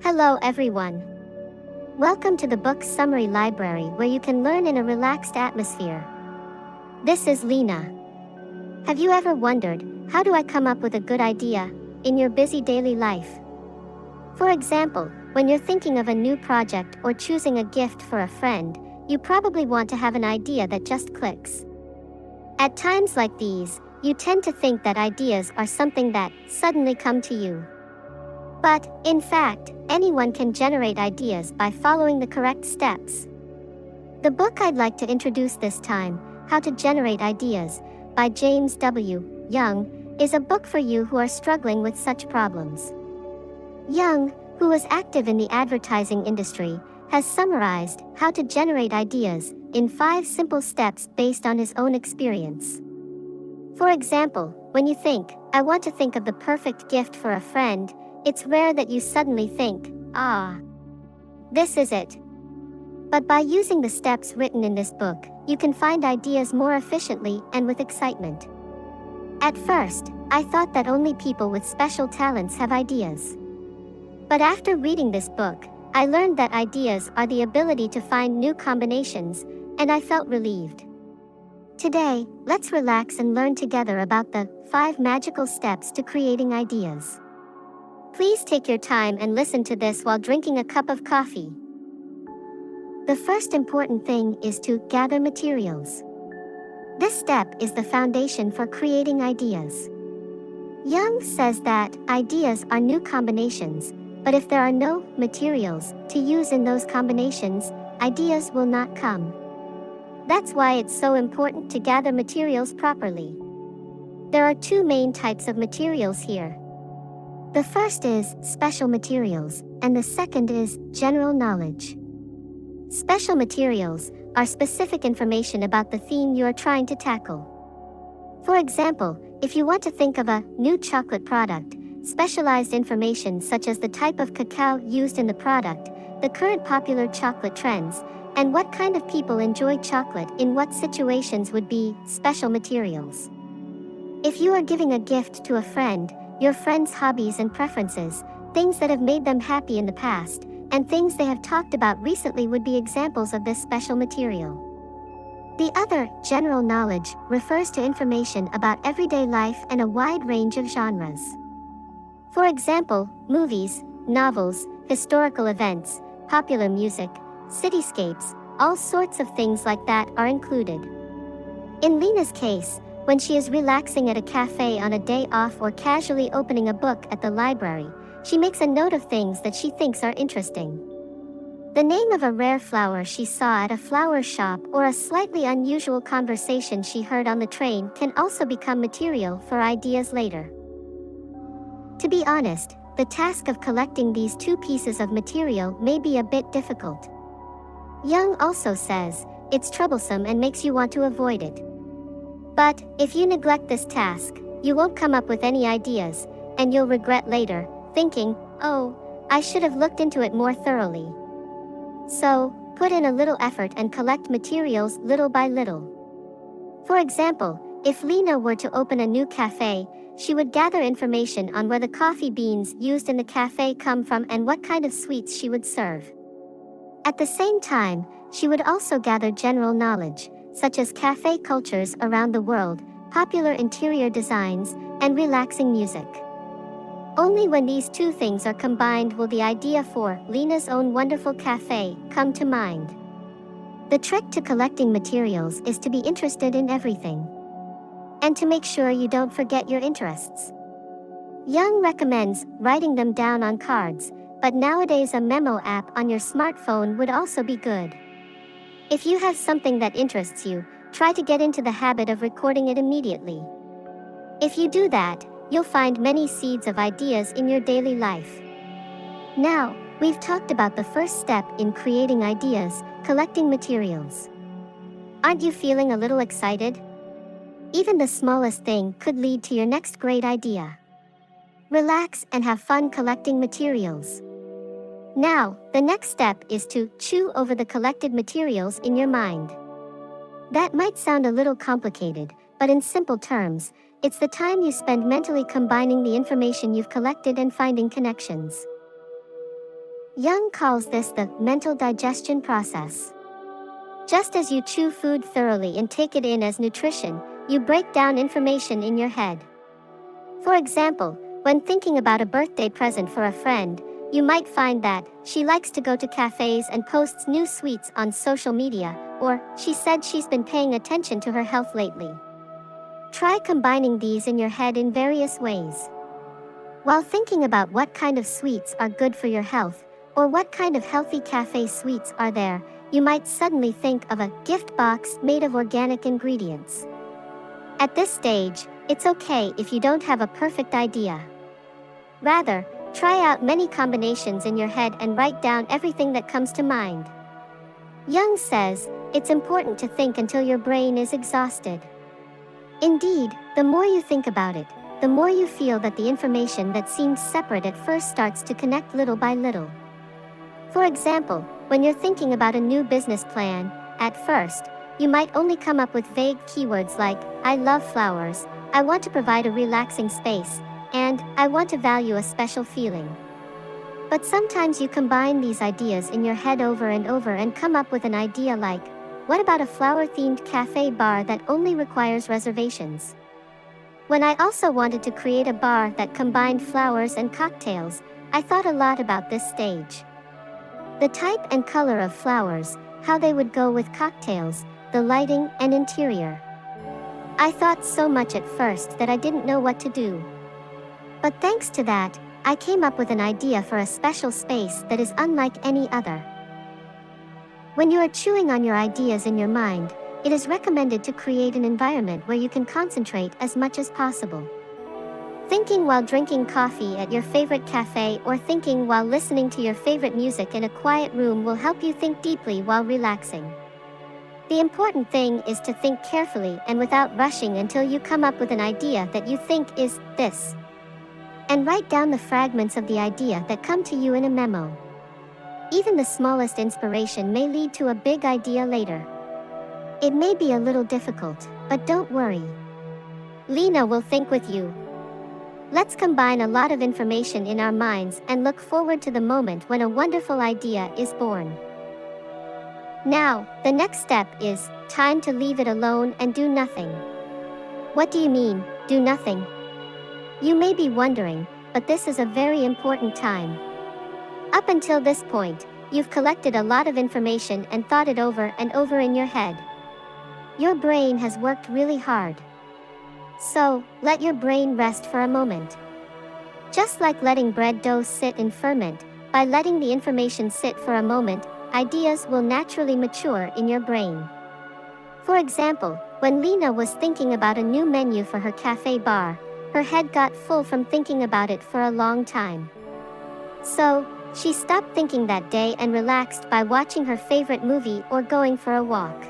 Hello everyone. Welcome to the Book Summary Library where you can learn in a relaxed atmosphere. This is Rina. Have you ever wondered, how do I come up with a good idea in your busy daily life? For example, when you're thinking of a new project or choosing a gift for a friend, you probably want to have an idea that just clicks. At times like these, you tend to think that ideas are something that suddenly come to you. But, in fact, anyone can generate ideas by following the correct steps. The book I'd like to introduce this time, How to Generate Ideas, by James W. Young, is a book for you who are struggling with such problems. Young, who was active in the advertising industry, has summarized how to generate ideas in 5 simple steps based on his own experience. For example, when you think, I want to think of the perfect gift for a friend, it's rare that you suddenly think, this is it. But by using the steps written in this book, you can find ideas more efficiently and with excitement. At first, I thought that only people with special talents have ideas. But after reading this book, I learned that ideas are the ability to find new combinations, and I felt relieved. Today, let's relax and learn together about the 5 magical steps to creating ideas. Please take your time and listen to this while drinking a cup of coffee. The first important thing is to gather materials. This step is the foundation for creating ideas. Young says that ideas are new combinations, but if there are no materials to use in those combinations, ideas will not come. That's why it's so important to gather materials properly. There are 2 main types of materials here. The first is special materials, and the second is general knowledge. Special materials are specific information about the theme you are trying to tackle. For example, if you want to think of a new chocolate product, specialized information such as the type of cacao used in the product, the current popular chocolate trends, and what kind of people enjoy chocolate in what situations would be special materials. If you are giving a gift to a friend, your friend's hobbies and preferences, things that have made them happy in the past, and things they have talked about recently would be examples of this special material. The other, general knowledge, refers to information about everyday life and a wide range of genres. For example, movies, novels, historical events, popular music, cityscapes, all sorts of things like that are included. In Rina's case, when she is relaxing at a cafe on a day off or casually opening a book at the library, she makes a note of things that she thinks are interesting. The name of a rare flower she saw at a flower shop or a slightly unusual conversation she heard on the train can also become material for ideas later. To be honest, the task of collecting these 2 pieces of material may be a bit difficult. Young also says, it's troublesome and makes you want to avoid it. But, if you neglect this task, you won't come up with any ideas, and you'll regret later, thinking, I should have looked into it more thoroughly. So, put in a little effort and collect materials little by little. For example, if Rina were to open a new cafe, she would gather information on where the coffee beans used in the cafe come from and what kind of sweets she would serve. At the same time, she would also gather general knowledge, such as cafe cultures around the world, popular interior designs, and relaxing music. Only when these 2 things are combined will the idea for Rina's own wonderful cafe come to mind. The trick to collecting materials is to be interested in everything. And to make sure you don't forget your interests. Young recommends writing them down on cards, but nowadays a memo app on your smartphone would also be good. If you have something that interests you, try to get into the habit of recording it immediately. If you do that, you'll find many seeds of ideas in your daily life. Now, we've talked about the first step in creating ideas, collecting materials. Aren't you feeling a little excited? Even the smallest thing could lead to your next great idea. Relax and have fun collecting materials. Now, the next step is to chew over the collected materials in your mind. That might sound a little complicated, but in simple terms, it's the time you spend mentally combining the information you've collected and finding connections. Young calls this the mental digestion process. Just as you chew food thoroughly and take it in as nutrition, you break down information in your head. For example, when thinking about a birthday present for a friend, you might find that she likes to go to cafes and posts new sweets on social media, or she said she's been paying attention to her health lately. Try combining these in your head in various ways. While thinking about what kind of sweets are good for your health, or what kind of healthy cafe sweets are there, you might suddenly think of a gift box made of organic ingredients. At this stage, it's okay if you don't have a perfect idea. Rather, try out many combinations in your head and write down everything that comes to mind. Young says, it's important to think until your brain is exhausted. Indeed, the more you think about it, the more you feel that the information that seems separate at first starts to connect little by little. For example, when you're thinking about a new business plan, at first, you might only come up with vague keywords like, I love flowers, I want to provide a relaxing space, and I want to value a special feeling. But sometimes you combine these ideas in your head over and over and come up with an idea like, what about a flower-themed cafe bar that only requires reservations? When I also wanted to create a bar that combined flowers and cocktails, I thought a lot about this stage. The type and color of flowers, how they would go with cocktails, the lighting and interior. I thought so much at first that I didn't know what to do. But thanks to that, I came up with an idea for a special space that is unlike any other. When you are chewing on your ideas in your mind, it is recommended to create an environment where you can concentrate as much as possible. Thinking while drinking coffee at your favorite cafe or thinking while listening to your favorite music in a quiet room will help you think deeply while relaxing. The important thing is to think carefully and without rushing until you come up with an idea that you think is this. And write down the fragments of the idea that come to you in a memo. Even the smallest inspiration may lead to a big idea later. It may be a little difficult, but don't worry. Rina will think with you. Let's combine a lot of information in our minds and look forward to the moment when a wonderful idea is born. Now, the next step is time to leave it alone and do nothing. What do you mean, do nothing? You may be wondering, but this is a very important time. Up until this point, you've collected a lot of information and thought it over and over in your head. Your brain has worked really hard. So, let your brain rest for a moment. Just like letting bread dough sit and ferment, by letting the information sit for a moment, ideas will naturally mature in your brain. For example, when Rina was thinking about a new menu for her cafe bar, her head got full from thinking about it for a long time. So, she stopped thinking that day and relaxed by watching her favorite movie or going for a walk.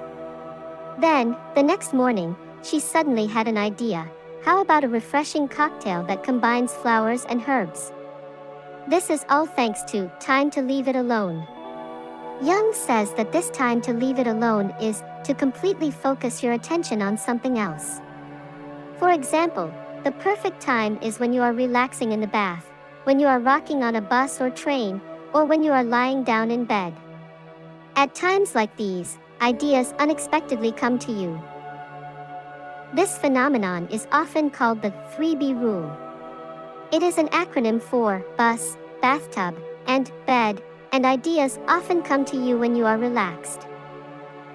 Then, the next morning, she suddenly had an idea. How about a refreshing cocktail that combines flowers and herbs? This is all thanks to time to leave it alone. Young says that this time to leave it alone is to completely focus your attention on something else. For example, the perfect time is when you are relaxing in the bath, when you are rocking on a bus or train, or when you are lying down in bed. At times like these, ideas unexpectedly come to you. This phenomenon is often called the 3B rule. It is an acronym for bus, bathtub, and bed, and ideas often come to you when you are relaxed.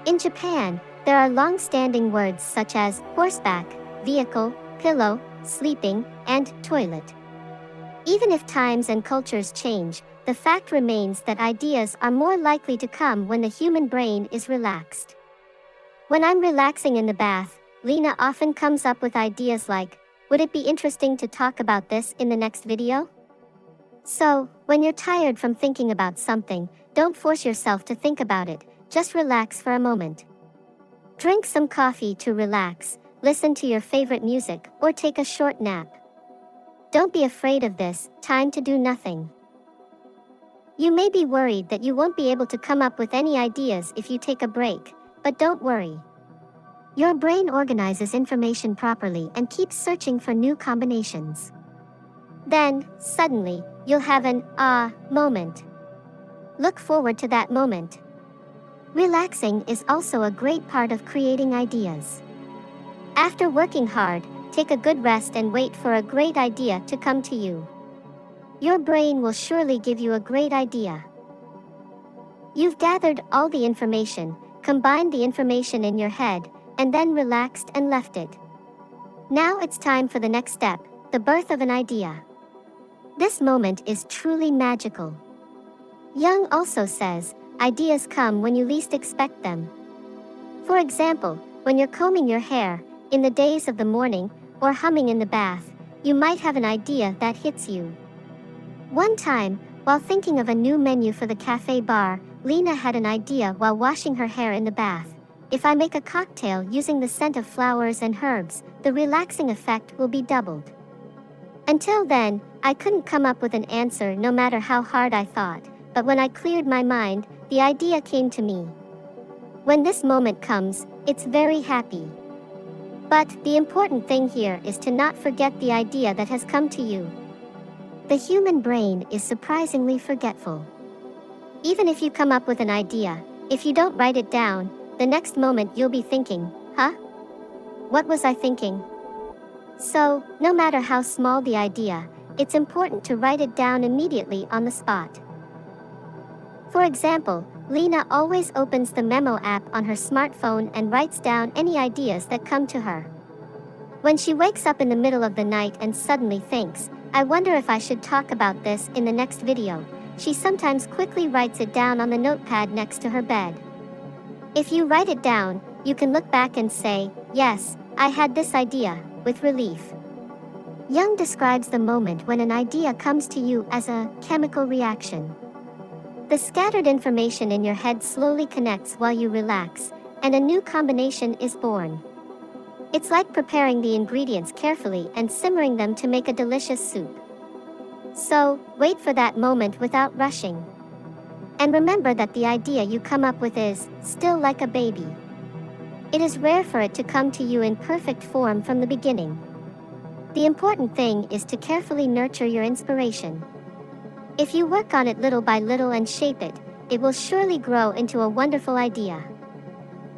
In Japan, there are long-standing words such as horseback, vehicle, pillow, sleeping, and toilet. Even if times and cultures change, the fact remains that ideas are more likely to come when the human brain is relaxed. When I'm relaxing in the bath, Rina often comes up with ideas like, would it be interesting to talk about this in the next video? So, when you're tired from thinking about something, don't force yourself to think about it, just relax for a moment. Drink some coffee to relax, listen to your favorite music, or take a short nap. Don't be afraid of this time to do nothing. You may be worried that you won't be able to come up with any ideas if you take a break, but don't worry. Your brain organizes information properly and keeps searching for new combinations. Then, suddenly, you'll have an moment. Look forward to that moment. Relaxing is also a great part of creating ideas. After working hard, take a good rest and wait for a great idea to come to you. Your brain will surely give you a great idea. You've gathered all the information, combined the information in your head, and then relaxed and left it. Now it's time for the next step, the birth of an idea. This moment is truly magical. Jung also says, ideas come when you least expect them. For example, when you're combing your hair, in the days of the morning, or humming in the bath, you might have an idea that hits you. One time, while thinking of a new menu for the cafe bar, Rina had an idea while washing her hair in the bath. If I make a cocktail using the scent of flowers and herbs, the relaxing effect will be doubled. Until then, I couldn't come up with an answer no matter how hard I thought, but when I cleared my mind, the idea came to me. When this moment comes, it's very happy. But the important thing here is to not forget the idea that has come to you. The human brain is surprisingly forgetful. Even if you come up with an idea, if you don't write it down, the next moment you'll be thinking, huh? What was I thinking? So, no matter how small the idea, it's important to write it down immediately on the spot. For example, Rina always opens the memo app on her smartphone and writes down any ideas that come to her. When she wakes up in the middle of the night and suddenly thinks, I wonder if I should talk about this in the next video, she sometimes quickly writes it down on the notepad next to her bed. If you write it down, you can look back and say, yes, I had this idea, with relief. Jung describes the moment when an idea comes to you as a chemical reaction. The scattered information in your head slowly connects while you relax, and a new combination is born. It's like preparing the ingredients carefully and simmering them to make a delicious soup. So, wait for that moment without rushing. And remember that the idea you come up with is still like a baby. It is rare for it to come to you in perfect form from the beginning. The important thing is to carefully nurture your inspiration. If you work on it little by little and shape it, it will surely grow into a wonderful idea.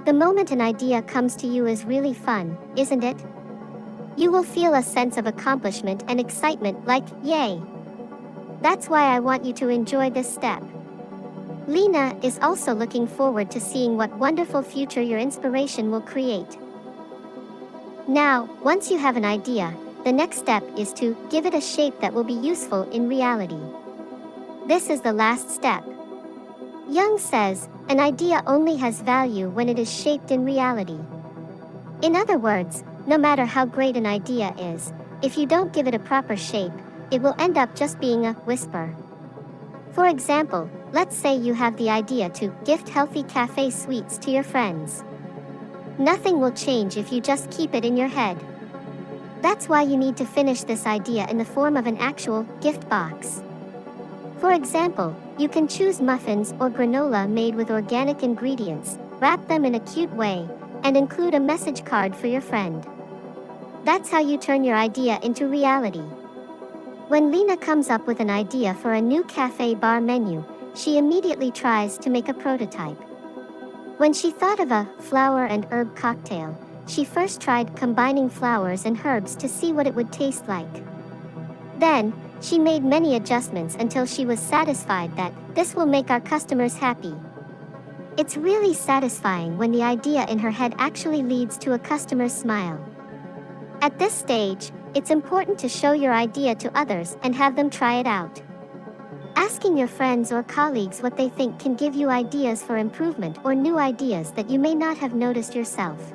The moment an idea comes to you is really fun, isn't it? You will feel a sense of accomplishment and excitement like, yay! That's why I want you to enjoy this step. Rina is also looking forward to seeing what wonderful future your inspiration will create. Now, once you have an idea, the next step is to give it a shape that will be useful in reality. This is the last step. Jung says, an idea only has value when it is shaped in reality. In other words, no matter how great an idea is, if you don't give it a proper shape, it will end up just being a whisper. For example, let's say you have the idea to gift healthy cafe sweets to your friends. Nothing will change if you just keep it in your head. That's why you need to finish this idea in the form of an actual gift box. For example, you can choose muffins or granola made with organic ingredients, wrap them in a cute way, and include a message card for your friend. That's how you turn your idea into reality. When Rina comes up with an idea for a new cafe bar menu, she immediately tries to make a prototype. When she thought of a flower and herb cocktail, she first tried combining flowers and herbs to see what it would taste like. Then, she made many adjustments until she was satisfied that this will make our customers happy. It's really satisfying when the idea in her head actually leads to a customer's smile. At this stage, it's important to show your idea to others and have them try it out. Asking your friends or colleagues what they think can give you ideas for improvement or new ideas that you may not have noticed yourself.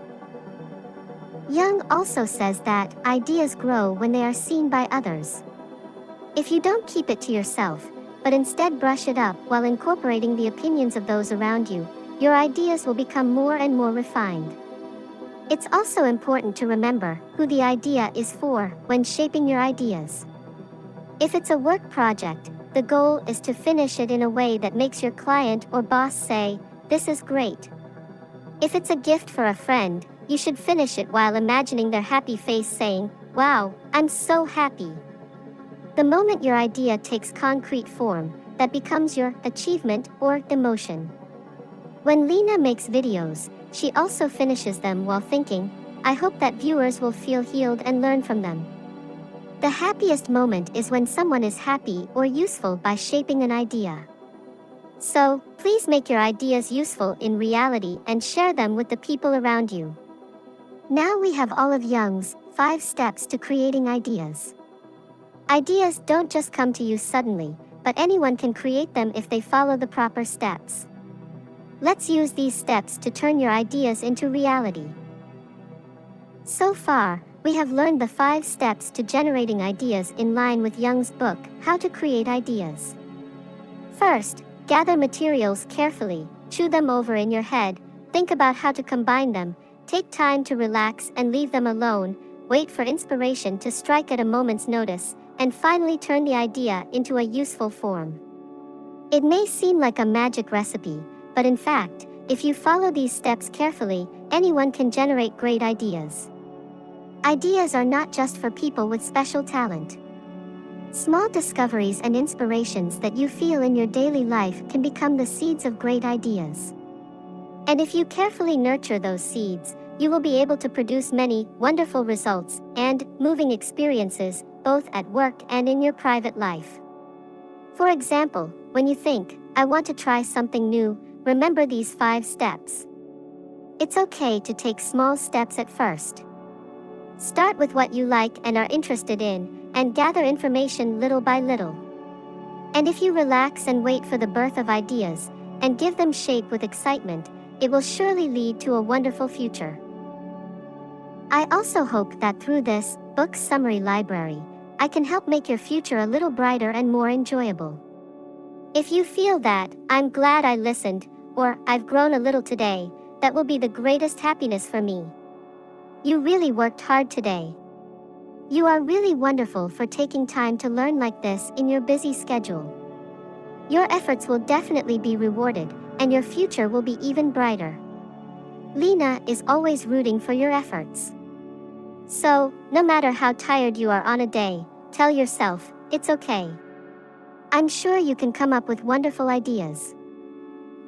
Jung also says that ideas grow when they are seen by others. If you don't keep it to yourself, but instead brush it up while incorporating the opinions of those around you, your ideas will become more and more refined. It's also important to remember who the idea is for when shaping your ideas. If it's a work project, the goal is to finish it in a way that makes your client or boss say, "This is great." If it's a gift for a friend, you should finish it while imagining their happy face saying, "Wow, I'm so happy." The moment your idea takes concrete form, that becomes your achievement or emotion. When Lina makes videos, she also finishes them while thinking, I hope that viewers will feel healed and learn from them. The happiest moment is when someone is happy or useful by shaping an idea. So, please make your ideas useful in reality and share them with the people around you. Now we have all of Young's 5 steps to creating ideas. Ideas don't just come to you suddenly, but anyone can create them if they follow the proper steps. Let's use these steps to turn your ideas into reality. So far, we have learned the 5 steps to generating ideas in line with Young's book, How to Create Ideas. First, gather materials carefully, chew them over in your head, think about how to combine them, take time to relax and leave them alone, wait for inspiration to strike at a moment's notice, and finally turn the idea into a useful form. It may seem like a magic recipe, but in fact, if you follow these steps carefully, anyone can generate great ideas. Ideas are not just for people with special talent. Small discoveries and inspirations that you feel in your daily life can become the seeds of great ideas. And if you carefully nurture those seeds, you will be able to produce many wonderful results and moving experiences, both at work and in your private life. For example, when you think, I want to try something new, remember these 5 steps. It's okay to take small steps at first. Start with what you like and are interested in, and gather information little by little. And if you relax and wait for the birth of ideas, and give them shape with excitement, it will surely lead to a wonderful future. I also hope that through this book summary library, I can help make your future a little brighter and more enjoyable. If you feel that, I'm glad I listened, or I've grown a little today, that will be the greatest happiness for me. You really worked hard today. You are really wonderful for taking time to learn like this in your busy schedule. Your efforts will definitely be rewarded, and your future will be even brighter. Lina is always rooting for your efforts. So, no matter how tired you are on a day, tell yourself, it's okay. I'm sure you can come up with wonderful ideas.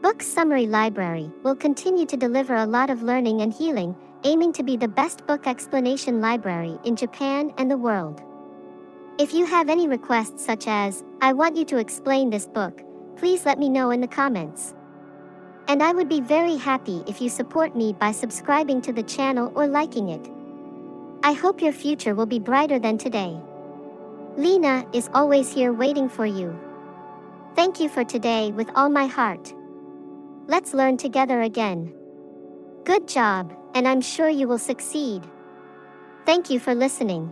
Book Summary Library will continue to deliver a lot of learning and healing, aiming to be the best book explanation library in Japan and the world. If you have any requests such as, I want you to explain this book, please let me know in the comments. And I would be very happy if you support me by subscribing to the channel or liking it. I hope your future will be brighter than today. Lina is always here waiting for you. Thank you for today with all my heart. Let's learn together again. Good job, and I'm sure you will succeed. Thank you for listening.